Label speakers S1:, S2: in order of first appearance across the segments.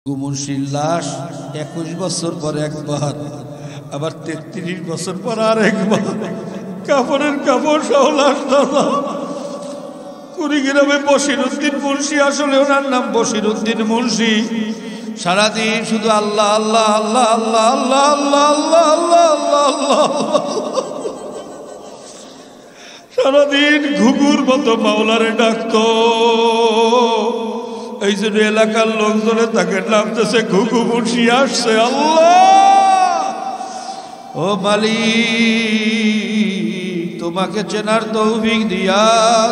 S1: মুন্সির লাশ 21 বছর পর একবার, আবার 33 বছর পর আর একবার কাপড়ের কাপড় সহ লাশ ধরা। কুড়িগ্রামে বশিরউদ্দিন মুন্সি, আসলে ওনার নাম বশিরউদ্দিন মুন্সি। সারাদিন শুধু আল্লাহ আল্লাহ আল্লাহ আল্লাহ আল্লাহ আল্লাহ আল্লাহ আল্লাহ আল্লাহ আল্লাহ, সারাদিন ঘুঘুর মতো মাওলারে ডাকতো। এই জন্য এলাকার লোকজনে তাকে নামতেছে ঘুঘু মুন্সি আসছে। আল্লাহ ও মালিক, তোমাকে চেনার তৌফিক দিয়া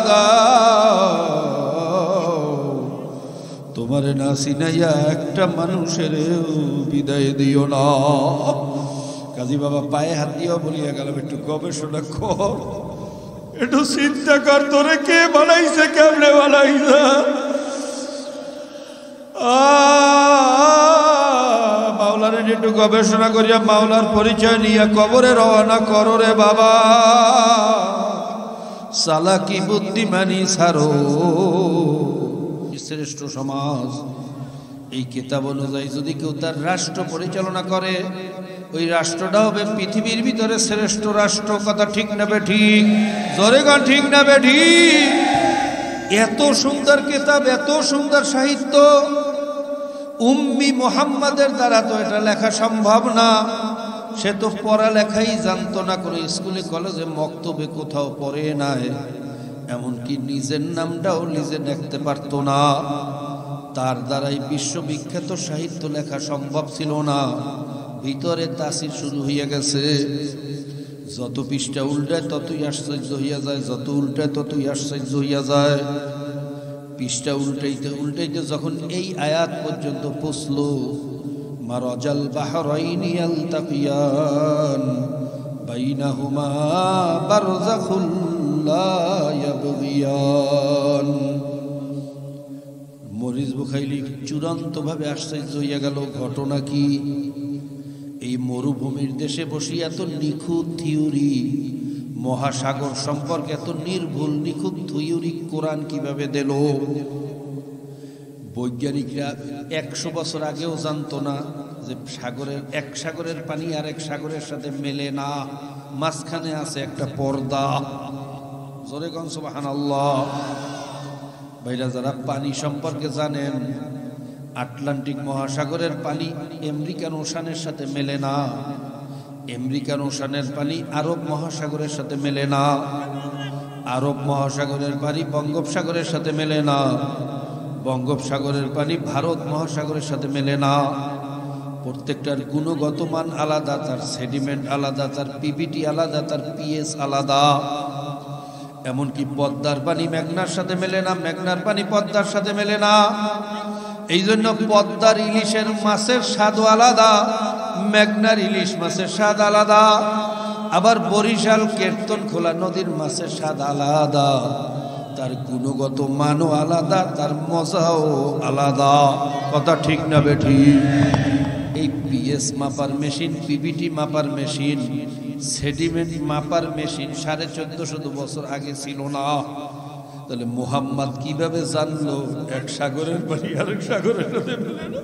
S1: দাও, তোমারে না চিনাইয়া একটা মানুষের বিদায় দিও না। কাজী বাবা পায়ে হাত দিয়েও বলিয়া গেলাম, একটু গবেষণা কর, একটু চিন্তা কর, তোরে কে বানাইছে, কেমনে বানাইছে। মাওলার একটু গবেষণা করিয়া মাওলার পরিচয় নিয়ে কবরে রওনা করো রে বাবা। চালাকি বুদ্ধিমানি ছাড়ো। শ্রেষ্ঠ সমাজ, এই কিতাব অনুযায়ী যদি কেউ তার রাষ্ট্র পরিচালনা করে, ওই রাষ্ট্রটা হবে পৃথিবীর ভিতরে শ্রেষ্ঠ রাষ্ট্র। কথা ঠিক না বেঠিক? জোরে গান ঠিক না বেঠিক? এত সুন্দর কিতাব, এত সুন্দর সাহিত্য, উম্মি মুহাম্মাদের দ্বারা তো এটা লেখা সম্ভব না। সে তো পড়ালেখাই জানতো না, কোনো স্কুলে কলেজে মক্তবে কোথাও পড়ে নাই, এমনকি নিজের নামটাও নিজে লিখতে পারতো না। তার দ্বারাই বিশ্ববিখ্যাত সাহিত্য লেখা সম্ভব ছিল না। ভিতরে তাসির শুরু হইয়া গেছে। যত পৃষ্ঠা উল্টায় ততই আশ্চর্য হইয়া যায়, যত উল্টায় ততই আশ্চর্য হইয়া যায়। পৃষ্ঠা উল্টাইতে উল্টাইতে যখন এই আয়াত পর্যন্ত পৌঁছল, মারাজাল বাহরাইনি ইয়ালতাকিয়ান বাইনাহুমা বারযাখুল লা ইয়াবগিয়ান, মরিস বুখাইলি চূড়ান্তভাবে আশ্চর্য হইয়া গেল। ঘটনা কি? এই মরুভূমির দেশে বসে এত নিখুঁত থিওরি, মহাসাগর সম্পর্কে এত নির্ভুল নিখুঁত থিওরি কোরআন কিভাবে দিল? বৈজ্ঞানিকরা 100 বছর আগেও জানতো না যে সাগরের এক সাগরের পানি আর এক সাগরের সাথে মেলে না, মাঝখানে আছে একটা পর্দা। জোরে কোন সুবহানাল্লাহ। ভাইরা, যারা পানি সম্পর্কে জানেন, আটলান্টিক মহাসাগরের পানি আমেরিকান ওশানের সাথে মেলে না, আমেরিকান ওশানের পানি আরব মহাসাগরের সাথে মেলে না, আরব মহাসাগরের পানি বঙ্গোপসাগরের সাথে মেলে না, বঙ্গোপসাগরের পানি ভারত মহাসাগরের সাথে মেলে না। প্রত্যেকটার গুণগত মান আলাদা, তার সেডিমেন্ট আলাদা, তার পিভিটি আলাদা, তার পিএস আলাদা। এমনকি পদ্মার পানি মেঘনার সাথে মেলে না, মেঘনার পানি পদ্মার সাথে মেলে না। এই জন্য পদ্মার ইলিশের মাছের স্বাদও আলাদা, মেঘনার ইলিশ মাছের স্বাদ আলাদা। আবার বরিশাল কীর্তনখোলা নদীর মাছের স্বাদ আলাদা, তার গুণগত মানও আলাদা, তার মজাও আলাদা। কথা ঠিক না বেঠিক? এই পিএস মাপার মেশিন, পিভিটি মাপার মেশিন, সেডিমেন্ট মাপার মেশিন 1450 বছর আগে ছিল না। তাহলে মুহাম্মদ কিভাবে জানলো এক সাগরের পানি আরেক সাগরের সাথে মেলে না?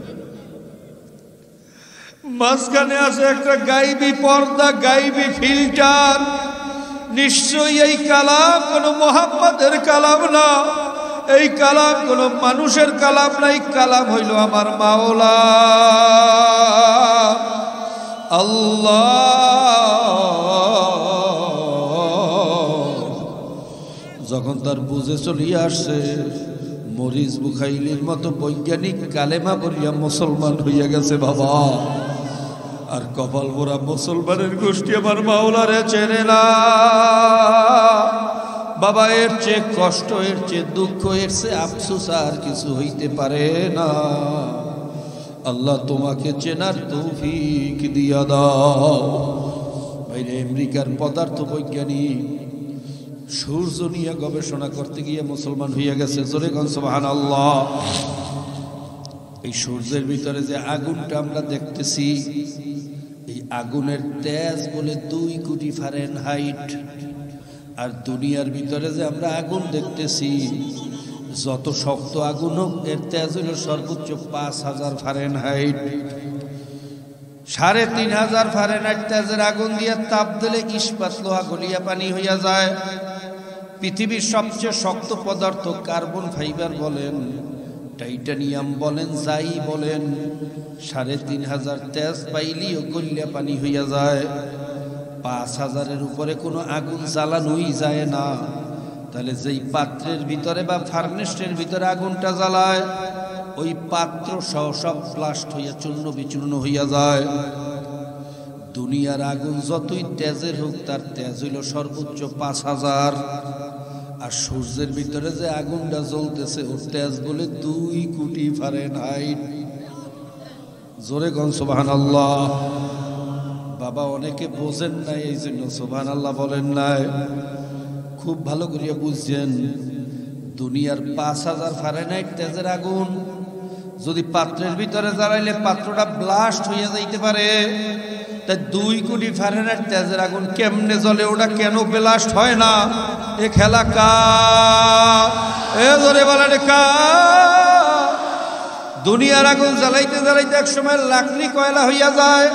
S1: মাঝখানে আছে একটা গাইবী পর্দা, গাইবী ফিল্টার। নিশ্চয়ই এই কালাম কোন মুহাম্মদের কালাম না, এই কালাম কোন মানুষের কালাম না, এই কালাম হইল আমার মাওলা আল্লাহ। যখন তার বুঝে চলিয়ে আসছে, মরিস বুখাইলির মতো বৈজ্ঞানিক কালেমা পড়িয়া মুসলমান হইয়া গেছে বাবা। আর কপাল পোড়া মুসলমানের গোষ্ঠী আমার মাওলারে চেনে না বাবা। এর চেয়ে কষ্ট, এর চেয়ে দুঃখ, এর চেয়ে আফসোস আর কিছু হইতে পারে না। আল্লাহ তোমাকে চেনার তৌফিক দিয়া দাও। বাইরে আমেরিকার পদার্থ বৈজ্ঞানিক সূর্য নিয়ে গবেষণা করতে গিয়ে মুসলমান হইয়া গেছে। জোরে কোন সুবহানাল্লাহ। এই সূর্যের ভিতরে যে আগুনটা আমরা দেখতেছি, এই আগুনের তেজ বলে 2 কোটি ফারেনহাইট। আর দুনিয়ার ভিতরে যে আমরা আগুন দেখতেছি, যত শক্ত আগুন হোক এর তেজ হইল সর্বোচ্চ 5000 ফারেনহাইট। 3500 ফারেনহাইট তেজের আগুন দিয়ে তাপ দিলে ইস্পাত লোহা গলিয়া পানি হইয়া যায়। পৃথিবীর সবচেয়ে শক্ত পদার্থ কার্বন ফাইবার বলেন, টাইটানিয়াম বলেন, যাই বলেন, 3500 তেজ পাইলেও গলিয়া পানি হইয়া যায়। 5000-এর উপরে কোনো আগুন জ্বালানোই যায় না। তাহলে যেই পাত্রের ভিতরে বা ফার্নেসের ভিতরে আগুনটা জ্বালায় ওই পাত্র সহ সব ব্লাস্ট হইয়া চূর্ণ বিচূর্ণ হইয়া যায়। দুনিয়ার আগুন যতই তেজের হোক তার তেজ হইল সর্বোচ্চ 5000। আর সূর্যের ভিতরে যে আগুনটা জ্বলতেছে ওর তেজ বলে 2 কোটি ফারেনহাইট। জোরে গন সুবহানাল্লাহ। বাবা অনেকে বোঝেন নাই, এই জন্য সুবহানাল্লাহ বলেন নাই। খুব ভালো করিয়া বুঝছেন, দুনিয়ার 5000 ফারেনহাইট তেজের আগুন যদি পাত্রের ভিতরে জ্বালাইলে পাত্রটা ব্লাস্ট হইয়া যাইতে পারে, তাই 2 কোটি ফারেনহাইট তেজের আগুন কেমনে জ্বলে, ওটা কেন ব্লাস্ট হয় না? এ খেলা কার? এ ধরে বলেন কার? দুনিয়ার আগুন জ্বালাইতে জ্বালাইতে এক সময় লাকড়ি কয়লা হইয়া যায়।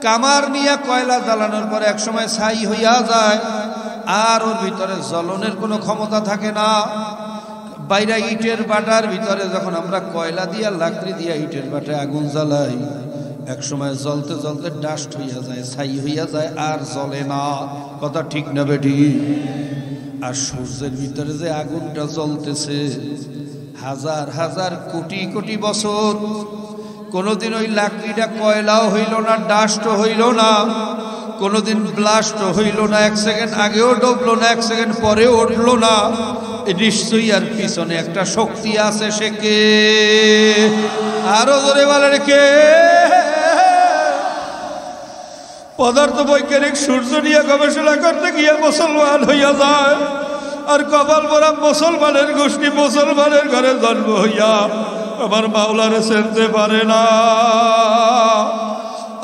S1: কামার নিয়ে কয়লা জ্বালানোর পরে এক সময় ছাই হইয়া যায়, আর ওর ভিতরে জ্বলনের কোনো ক্ষমতা থাকে না। বাইরে ইটের বাটার ভিতরে যখন আমরা কয়লা দিয়া লাকড়ি দিয়া ইটের বাটায় আগুন জ্বালাই, এক সময় জ্বলতে জ্বলতে ডাস্ট হইয়া যায়, ছাই হইয়া যায়, আর জ্বলে না। কথা ঠিক না বেটি? আর সূর্যের ভিতরে যে আগুনটা জ্বলতেছে হাজার হাজার কোটি কোটি বছর, কোনোদিন ওই লাকড়িটা কয়লাও হইল না, ডাস্টও হইল না, কোনোদিন ব্লাস্ট হইল না, 1 সেকেন্ড আগেও ডুবলো না, 1 সেকেন্ড পরেও উঠলো না। নিশ্চয়ই আর পিছনে একটা শক্তি আছে, সে কে? আরো ধরে বলেন কে? পদার্থ বৈজ্ঞানিক সূর্য নিয়ে গবেষণা করতে গিয়ে মুসলমান হইয়া যায়, আর কপাল পরা মুসলমানের গোষ্ঠী মুসলমানের ঘরে জন্ম হইয়া আমার মাওলারে চিনতে পারে না।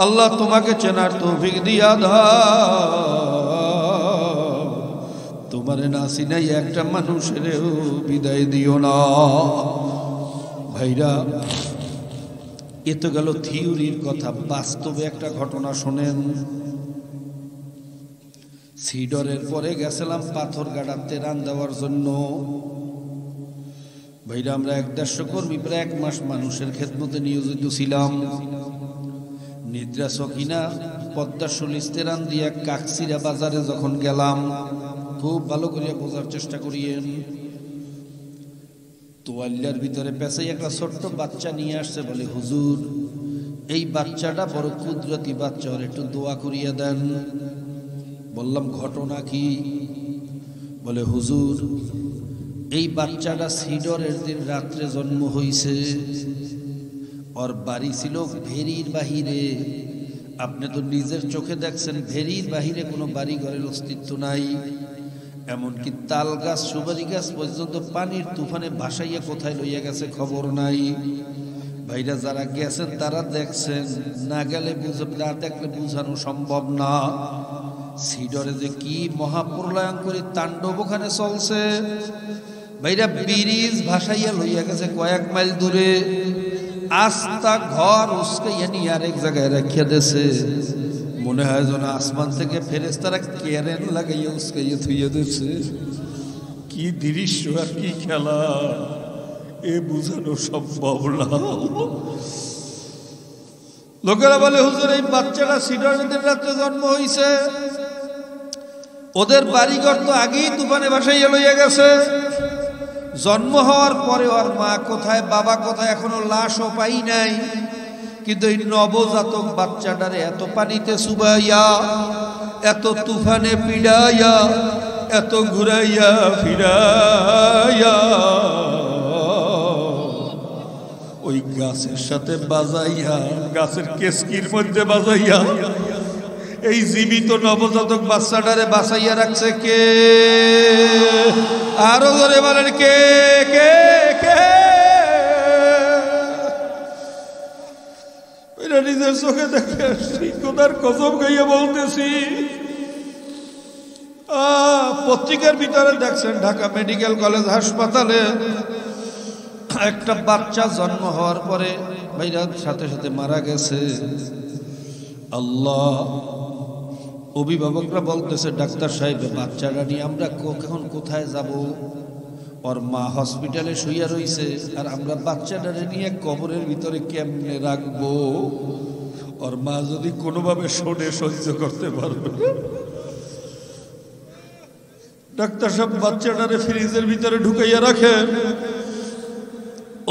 S1: আল্লাহ তোমাকে চেনার তৌফিক দিয়া দাও। তোমারে না চিনাই একটা মানুষেরও বিদায় দিও না। ভাইরা, এ তো গেল থিওরির কথা, বাস্তবে একটা ঘটনা শোনেন। সিডরের পরে গেছিলাম পাথর গাড়াতে রান দেওয়ার জন্য। ভাইরা, আমরা 150 কর্মী প্রায় 1 মাস মানুষের খেদমতে নিয়োজিত ছিলাম। নিদ্রা সকিনা পদ্মা সুলিস্তেরান দিয়া কাকসিরা বাজারে যখন গেলাম, খুব ভালো করিয়া বোঝার চেষ্টা করিয়েন। তোয়াল্লার ভিতরে পেঁচাই একটা ছোট্ট বাচ্চা নিয়ে আসছে, বলে হুজুর এই বাচ্চাটা বড় কুদরতি বাচ্চা, ওর একটু দোয়া করিয়া দেন। বললাম ঘটনা কি? বলে হুজুর এই বাচ্চাটা সিডরের দিন রাত্রে জন্ম হইছে, ওর বাড়ি ছিল ভেরির বাহিরে। আপনি তো নিজের চোখে দেখছেন ভেরির বাহিরে কোনো বাড়ি ঘরের অস্তিত্ব নাই। এমনকি তাল গাছ সুপারি গাছ পর্যন্ত পানির তুফানে ভাসাইয়া কোথায় লইয়া গেছে খবর নাই। ভাইরা যারা গেছেন তারা দেখছেন, না গেলে না দেখলে বুঝানো সম্ভব না। সিডরে যে কি মহাপ্রলয়ঙ্করী তাণ্ডব ওখানে চলছে। ভাইরা, ব্রিজ ভাসাইয়া লইয়া গেছে কয়েক মাইল দূরে, আস্তা ঘর উস্কাইয়া নিয়ে আরেক জায়গায় রেখে দিয়েছে। মনে হয় যেন আসমান থেকে ফেরেশতারা কেরেন লাগাইয়া উস্কাইয়া থুইয়া দিয়েছে। কি দৃশ্য আর কি খেলা, এ বুঝানো সম্ভব না। লোকেরা বলে হুজুর এই বাচ্চাটা সিডরের রাত্রে জন্ম হইছে, ওদের বাড়িঘর তো আগেই তুফানে ভাসাইয়া লইয়া গেছে। জন্ম হওয়ার পরে ওর মা কোথায় বাবা কোথায় এখনো লাশও পাই নাই। কিন্তু এই নবজাতক বাচ্চাটারে এত পানিতে চুবাইয়া, এত তুফানে পিড়াইয়া, এত ঘুরাইয়া ফিরাইয়া ওই গাছের সাথে বাজাইয়া, গাছের কেসকির মধ্যে বাজাইয়া এই জীবিত নবজাতক বাচ্চাটারে বাঁচাইয়া রাখছে কে? আরো ধরে বলেন কে? কে কে? এটা নিজের চোখে দেখে আসছি, খোদার কসম গাইয়া বলতেছি। পত্রিকার ভিতরে দেখছেন ঢাকা মেডিকেল কলেজ হাসপাতালে একটা বাচ্চা জন্ম হওয়ার পরে ভাইরা সাথে সাথে মারা গেছে। আল্লাহ, অভিভাবকরা বলতেছে ডাক্তার সাহেব বাচ্চাটা নিয়ে আমরা কখন কোথায় যাব? ওর মা হসপিটালে শুইয়া রইছে, আর আমরা বাচ্চাটারে নিয়ে কবরের ভিতরে কেমনে রাখবো? ওর মা যদি কোনোভাবে শোনে সহ্য করতে পারবে। ডাক্তার সাহেব বাচ্চাটারে ফ্রিজের ভিতরে ঢুকাইয়া রাখে।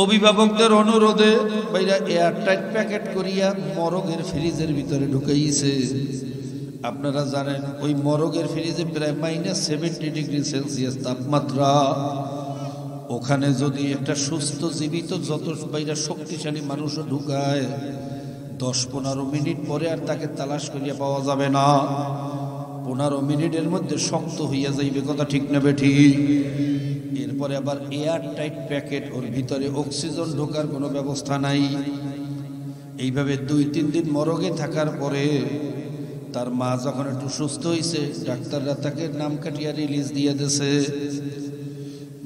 S1: অভিভাবকদের অনুরোধে ভাইরা এয়ারটাইট প্যাকেট করিয়া মরগের ফ্রিজের ভিতরে ঢুকাইছে। আপনারা জানেন ওই মরগের ফ্রিজে প্রায় -70°C তাপমাত্রা। ওখানে যদি একটা সুস্থ জীবিত যত বাইরা শক্তিশালী মানুষও ঢুকায় 10-15 মিনিট পরে আর তাকে তালাশ করিয়া পাওয়া যাবে না। 15 মিনিটের মধ্যে শক্ত হইয়া যাইবে, কথা ঠিক না বেঠিক? এরপরে আবার এয়ার টাইট প্যাকেট, ওর ভিতরে অক্সিজেন ঢোকার কোনো ব্যবস্থা নাই। এইভাবে 2-3 দিন মরগে থাকার পরে তার মা যখন একটু সুস্থ হয়েছে, ডাক্তাররা তাকে নাম কাটিয়া রিলিজ দিয়ে দিয়েছে।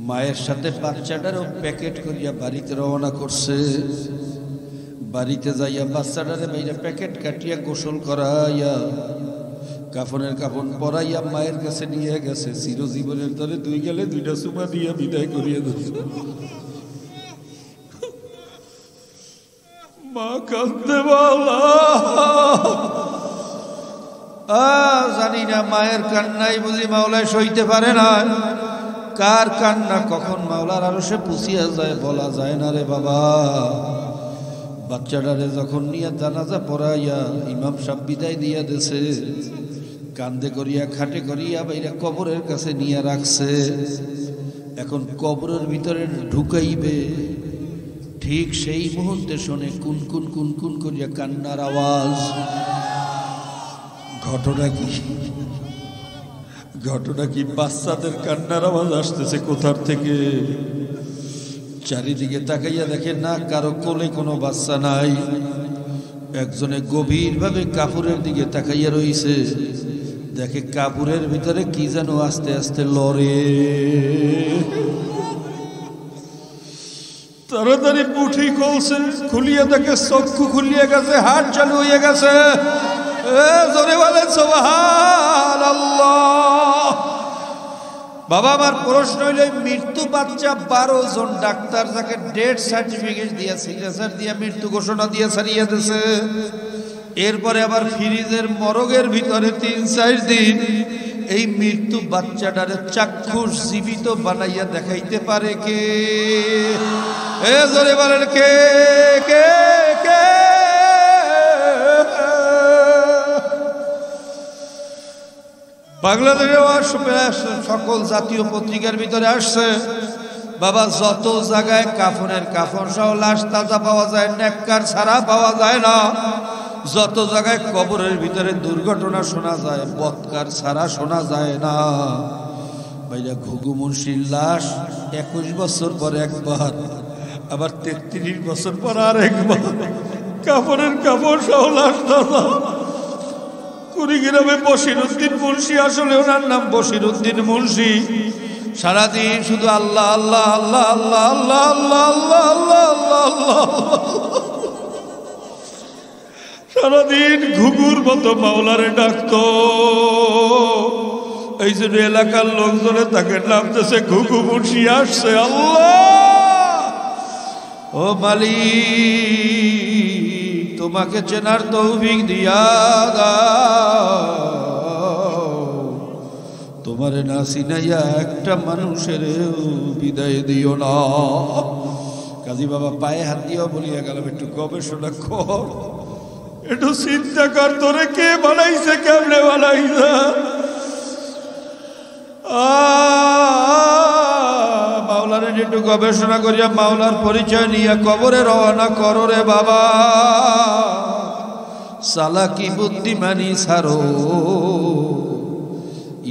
S1: মায়ের সাথে বাচ্চাটারও প্যাকেট করিয়া বাড়িতে রওনা করছে। বাড়িতে যাইয়া বাচ্চাটারে বাইরে প্যাকেট কাটিয়া গোসল করাইয়া কাফনের কাফন পরাইয়া মায়ের কাছে নিয়ে গেছে। চিরজীবনের তরে 2 গেলে 2টা চুমা দিয়া বিদায় করিয়া দিচ্ছে। মা কাঁদতে বলা, জানি না মায়ের কান্নাই বুঝি মাওলায় সইতে পারে না। কার কান্না কখন মাওলার আরো সে পুষিয়া যায় বলা যায় না রে বাবা। বাচ্চাটারে যখন নিয়ে জানাজা পড়াইয়া ইমাম সাহেব বিদায় দিয়া দিছে, কান্দে করিয়া খাটে করিয়া বাইরে কবরের কাছে নিয়ে রাখছে। এখন কবরের ভিতরে ঢুকাইবে, ঠিক সেই মুহূর্তে শোনে কুন কুন কুন কুন করিয়া কান্নার আওয়াজ। ঘটনা কি বাচ্চাদের কান্নার আওয়াজ আসতেছে কোথার থেকে? চারিদিকে তাকাইয়া দেখে না কারো কোলে কোনো বাচ্চা নাই। একজনে গভীরভাবে কাপড়ের দিকে তাকাইয়া রইছে, দেখে কাপড়ের ভিতরে কি যেন আস্তে আস্তে লড়ে। তাড়াতাড়ি পুঠি খুলছে, খুলিয়া দেখে চক্ষু খুলিয়া গেছে, হাত চালু হয়ে গেছে। জোরে বলে সুবহানাল্লাহ। বাবা, আমার প্রশ্ন হইল মৃত্যু বাচ্চা 12 জন ডাক্তার যাকে ডেথ সার্টিফিকেট দিয়া সিগনেচার দিয়া মৃত্যু ঘোষণা দিয়া ছাড়িয়ে দিয়েছে। এরপরে আবার ফ্রিজের মরগের ভিতরে 3-4 দিন এই মৃত্যু বাচ্চাটারে চাক্ষুষ জীবিত বানাইয়া দেখাইতে পারে কে? জোরে বলেন কে কে কে? বাংলাদেশে সকল জাতীয় পত্রিকার ভিতরে আসছে বাবা, যত জায়গায় কাফনের কাফন সহ লাশ তাজা পাওয়া যায়, নেককার ছাড়া পাওয়া যায় না। যত জায়গায় কবরের ভিতরে দুর্ঘটনা শোনা যায়, বৎকার ছাড়া শোনা যায় না। ভাইরা, ঘুঘু মুন্সির লাশ 21 বছর পর একবার, আবার 33 বছর পর আর একবার কাফনের কাফন সহ লাশ তাজা। কুড়িগ্রামে বশিরউদ্দিন মুন্সি, আসলে ওনার নাম বশিরউদ্দিন মুন্সি, সারাদিন শুধু আল্লাহ আল্লাহ আল্লাহ আল্লাহ আল্লাহ আল্লাহ আল্লাহ আল্লাহ আল্লাহ আল্লাহ, সারাদিন ঘুঘুর মতো মাওলারে ডাকতো। এই জন্য এলাকার লোকজনে তাকে নামতেছে ঘুঘু মুন্সি আসছে। আল্লাহ ও মালিক, তোমাকে চেনার তৌফিক দিয়া দাও, তোমারে না চিনাইয়া একটা মানুষের বিদায় দিও না। কাজী বাবা পায়ে হাত দিও বলিয়া গেলাম, একটু গবেষণা কর, একটু চিন্তা কর, তোরে কে বানাইছে, কেমনে বানাইছে। মাওলারে একটু গবেষণা করিয়া মাওলার পরিচয় নিয়ে কবরে রওনা করো রে বাবা। চালাকি বুদ্ধিমানি ছাড়ো।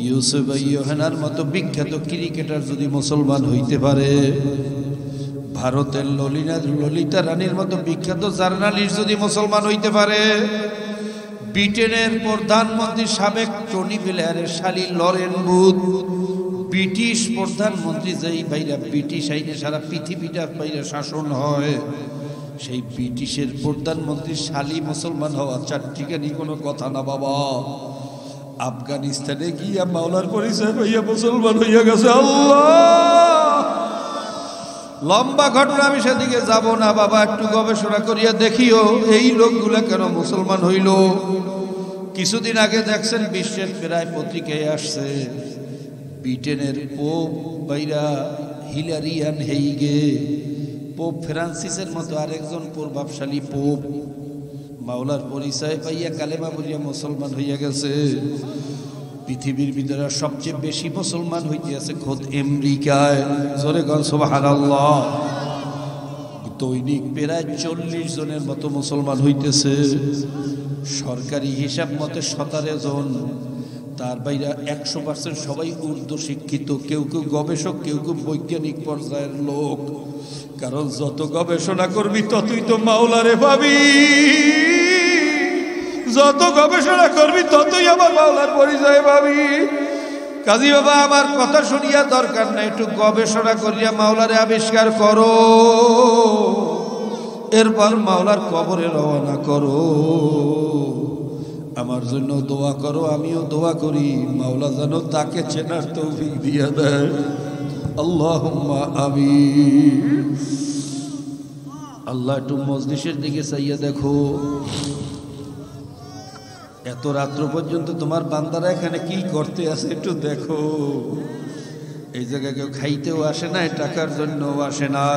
S1: ইউসুফ ইয়োহানার মতো বিখ্যাত ক্রিকেটার যদি মুসলমান হইতে পারে, ভারতের ললিতা রানীর মতো বিখ্যাত জার্নালিস্ট যদি মুসলমান হইতে পারে, ব্রিটেনের প্রধানমন্ত্রী সাবেক টনি ব্লেয়ারের শালী লরেন বুথ, ব্রিটিশ প্রধানমন্ত্রী যেই বাইরা ব্রিটিশ আইনে সারা পৃথিবীটা বাইরে শাসন হয়, সেই ব্রিটিশের প্রধানমন্ত্রী শালী মুসলমান হওয়া চারটিখানি কোনো কথা না বাবা। আফগানিস্তানে গিয়া মাওলার পরিচয় হইয়া মুসলমান হইয়া গেছে। আল্লাহ, লম্বা ঘটনা, আমি সেদিকে যাব না বাবা, একটু গবেষণা করিয়া দেখিও এই লোকগুলা কেন মুসলমান হইল। কিছুদিন আগে দেখছেন বিশ্বের প্রায় পত্রিকায় আসছে, ব্রিটেনের পোপ বাইরা হিলারিয়ান হেইগে, পোপ ফ্রান্সিসের মতো আরেকজন প্রভাবশালী পোপ মাওলার পরিচয় পাইয়া কালেমা বলিয়া মুসলমান হইয়া গেছে। পৃথিবীর ভিতরে সবচেয়ে বেশি মুসলমান হইতে আছে খোদ আমেরিকায়। জোরে গান সুবহানাল্লাহ। দৈনিক প্রায় 40 জনের মতো মুসলমান হইতেছে। সরকারি হিসাব মতে 17 জন, তার বাইরে 100% সবাই উর্দু শিক্ষিত, কেউ কেউ গবেষক, কেউ কেউ বৈজ্ঞানিক পর্যায়ের লোক। কারণ যত গবেষণা করবি ততই তো মাওলারে পাবি, যত গবেষণা করবি ততই আমার মাওলার পরিচয় পাবি। কাজী বাবা, আমার কথা শুনিয়া দরকার নাই, একটু গবেষণা করিয়া মাওলারে আবিষ্কার করো, এরপর মাওলার কবরে রওনা করো। আমার জন্য দোয়া করো, আমিও দোয়া করি মাওলা যেন তাকে চেনার তৌফিক দিয়া দেয়। আল্লাহুম্মা আমিন। আল্লাহ, একটু মজলিসের দিকে চাইয়া দেখো, এত রাত্র পর্যন্ত তোমার বান্দারা এখানে কি করতে আছে একটু দেখো। এই জায়গায় কেউ খাইতেও আসে না, টাকার জন্যও আসে না,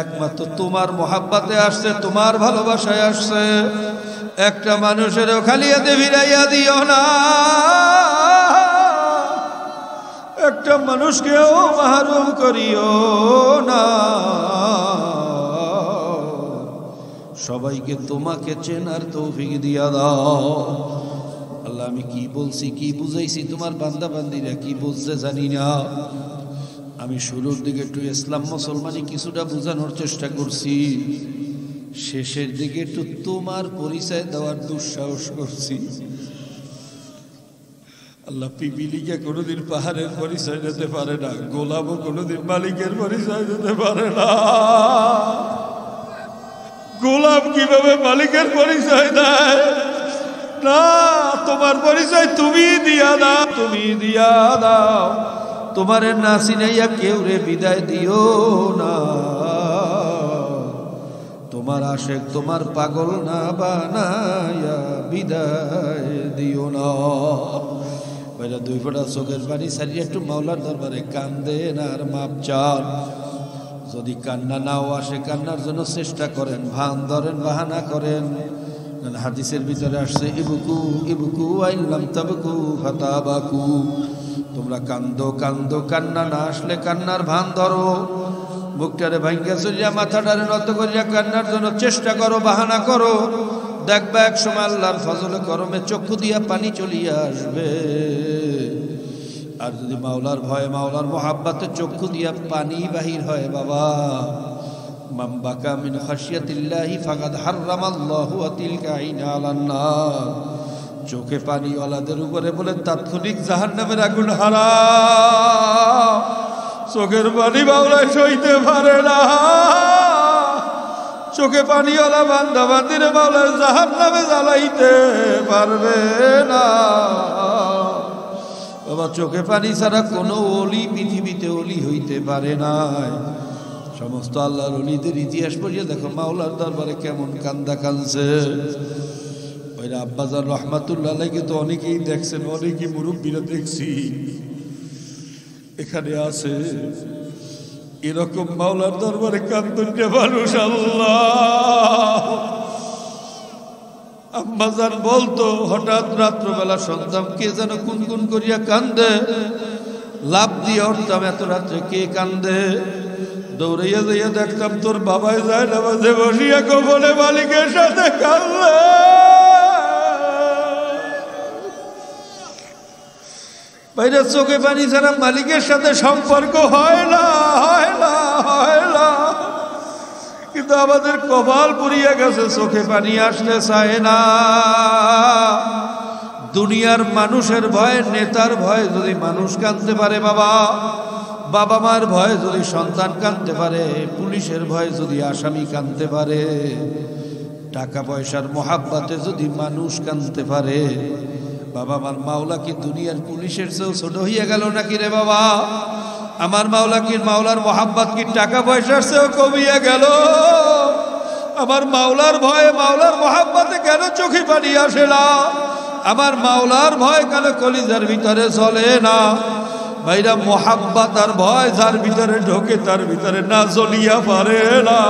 S1: একমাত্র তোমার মহাব্বাতে আসছে, তোমার ভালোবাসায় আসছে। একটা মানুষেরও খালি হাতে ফিরাইয়া দিও না, একটা মানুষকেও মাহরুম করিও না। সবাইকে তোমাকে চেনার তৌফিক দিয়া দাও। আল্লাহ, আমি কি বলছি, কি বুঝাইছি, তোমার বান্দা বান্দিরা কি বুঝছে জানি না। আমি শুরুর দিকে একটু ইসলাম মুসলমানি কিছুটা বোঝানোর চেষ্টা করছি, শেষের দিকে একটু তোমার পরিচয় দেওয়ার দুঃসাহস করছি। আল্লাহ, পিপিলিকা কোনোদিন পাহাড়ের পরিচয় দিতে পারে না, গোলাপও কোনোদিন মালিকের পরিচয় দিতে পারে না। গোলাপ কিভাবে মালিকের পরিচয় দেয়? না, তোমার পরিচয় তুমি দিয়া দাও, তুমি দিয়া দাও। তোমারে না চিনাইয়া কেউ রে বিদায় দিও না। তোমার আশেক তোমার পাগল না বানায়া বিদায় দিও না। ভাইরা, 2 ফোঁটা চোখের পানি ছাড়িয়ে একটু মাওলার দরবারে কান্দেন আর মাপ চান। যদি কান্না নাও আসে, কান্নার জন্য চেষ্টা করেন, ভান ধরেন, বাহানা করেন। হাদিসের ভিতরে আসছে, ইবুকু ইবুকু আইলাম তাবকু ফাতাবাকু। তোমরা কান্দো কান্দো, কান্না না আসলে কান্নার ভান ধরো। বুকটারে ভাঙ্গা চলিয়া, মাথাটারে নত করিয়া কান্নার জন্য চেষ্টা করো, বাহানা করো। দেখবা এক সময় আল্লাহর ফজলে করমে চক্ষু দিয়া পানি চলিয়া আসবে। আর যদি মাওলার ভয়, মাওলার মোহাব্বতে চক্ষু দিয়া পানি বাহির হয় বাবা, মান বাকা মিন খাশিয়াতিল্লাহি ফাকাদ হারামাল্লাহু তিলকা আইনা আলান নার। চোখে পানিওয়ালাদের উপরে বলে তাৎক্ষণিক জাহান্নামের আগুন হারাম। চোখের পানি মাওলা সইতে পারে না, চোখে পানিওয়ালা বান্দা বান্দিরে মাওলা জাহান্নামে জ্বালাইতে পারবে না। বাবা, চোখে পানি ছাড়া কোনো ওলি পৃথিবীতে ওলি হইতে পারে নাই। সমস্ত আল্লাহর ওলিদের ইতিহাস পড়িয়ে দেখো মাওলার দরবারে কেমন কান্দা কানছে। ওই আব্বাজান রহমাতুল্লাহ আলাইহি তো অনেকেই দেখছেন, অনেকেই মুরব্বীরা দেখছি এখানে আছে, এরকম মাওলার দরবারে কান্দে মানুষ। আল্লাহ, আম্মাজান বলতো হঠাৎ রাত্রবেলা শুনতাম কে যেন গুনগুন করিয়া কান্দে, লাভ দিয়ে উঠতাম এত রাত্রে কে কান্দে। দৌড়াইয়া যাইয়া দেখতাম তোর বাবাই যায় নামাজে বসিয়া গোপনে মালিকের সাথে কান্দে। বাইরে চোখে পানি ছাড়া মালিকের সাথে সম্পর্ক হয় না, হয় না, হয় না। কিন্তু আমাদের কপাল পুড়িয়ে গেছে, চোখে পানি আসতে চায় না। দুনিয়ার মানুষের ভয়, নেতার ভয় যদি মানুষ কাঁদতে পারে বাবা, বাবা মার ভয় যদি সন্তান কাঁদতে পারে, পুলিশের ভয় যদি আসামি কাঁদতে পারে, টাকা পয়সার মোহাব্বতে যদি মানুষ কাঁদতে পারে, বাবা আমার মাওলা কি দুনিয়ার পুলিশের চেয়েও ছোট হইয়া গেল নাকি রে বাবা? আমার মাওলা কি, মাওলার মোহাব্বত কি টাকা পয়সার চেয়েও কমিয়া গেল? আমার মাওলার ভয়ে, মাওলার মোহাব্বতে কেন চোখে পানি আসে না? আমার মাওলার ভয় কেন কলিজার ভিতরে চলে না? ভাইরা, মোহাব্বত আর ভয় যার ভিতরে ঢোকে তার ভিতরে না জ্বলিয়া পারে না।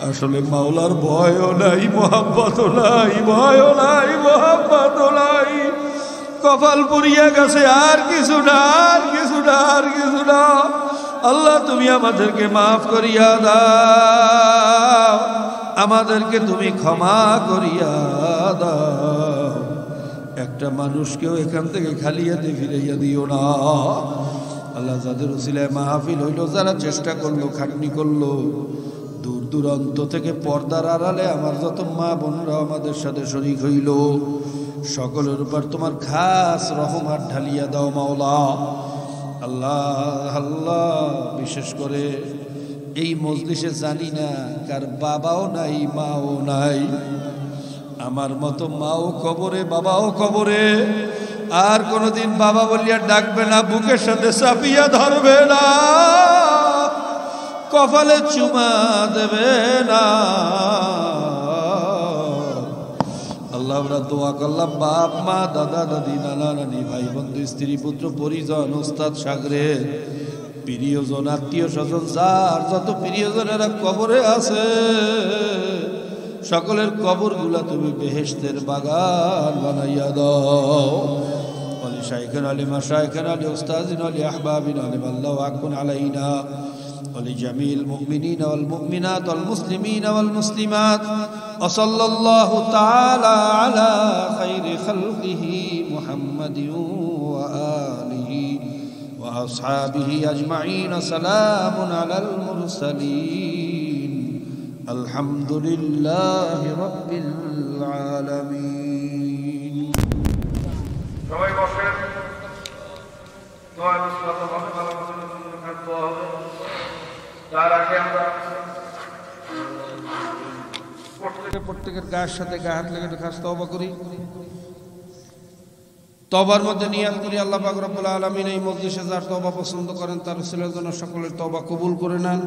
S1: আসলে মাওলার ভয়ও নাই, মোহাব্বতও নাই, ভয়ও নাই, মোহাব্বতও নাই। কপাল পুড়িয়া গেছে, আর কিছু না, আর কিছু না, আর কিছু না। আল্লাহ তুমি আমাদেরকে মাফ করিয়া দাও, আমাদেরকে তুমি ক্ষমা করিয়া দাও। একটা মানুষকেও এখান থেকে খালি হাতে ফিরাইয়া দিও না আল্লাহ। যাদের উসিলায় মাহফিল হইল, যারা চেষ্টা করলো, খাটনি করলো, দূর দূরান্ত থেকে পর্দার আড়ালে আমার যত মা বোনরা আমাদের সাথে শরীক হইল, সকলের উপর তোমার খাস রহমত ঢালিয়া দাও মাওলা। আল্লাহ আল্লাহ, বিশেষ করে এই মজলিসে জানি না কার বাবাও নাই, মাও নাই। আমার মতো মাও কবরে, বাবাও কবরে। আর কোনোদিন বাবা বলিয়া ডাকবে না, বুকের সাথে চাপিয়া ধরবে না, কপালে চুমা দেবে না। আল্লাহ, আমরা দোয়া করলাম বাপ মা, দাদা দাদি, নানা নানি, ভাই বন্ধু, স্ত্রী পুত্র পরিজন, ওস্তাদ সাগরে, প্রিয়জন, আত্মীয় স্বজন, যার যত প্রিয়জনেরা কবরে আছে, সকলের কবরগুলা তুমি বেহেশতের বাগান বানাইয়া দাও। আলী শাইখান আলী মাশাইখান আলী উস্তাদিন আলী আহবাবিন আলী আল্লাহ আকুন আলাইনা আলী জামিল মুমিনিন ওয়াল মুমিনাত ওয়াল মুসলিমিন ওয়াল মুসলিমাত ওয়া সাল্লাল্লাহু তাআলা আলা খাইরি খালকিহি মুহাম্মাদিন ওয়া আলিহি ওয়া আসহাবিহি আজমাইন। সালামুন আলাল মুরসালিন, আলহামদুলিল্লাহি রাব্বিল আলামিন।
S2: সবাই বসেন, দোয়া বিসমিল্লাহ ভাবে ভালো দোয়া হবে। তার আগে আমরা
S1: প্রত্যেকের গায়ের সাথে গায়ে হাত লেগে খাস তওবা করি। তওবার মধ্যে নিয়াত করি, আল্লাহ পাক রব্বুল আলামিন এই মজলিসে যার তওবা পছন্দ করেন তার ছেলের জন্য সকলের তওবা কবুল করে নেন।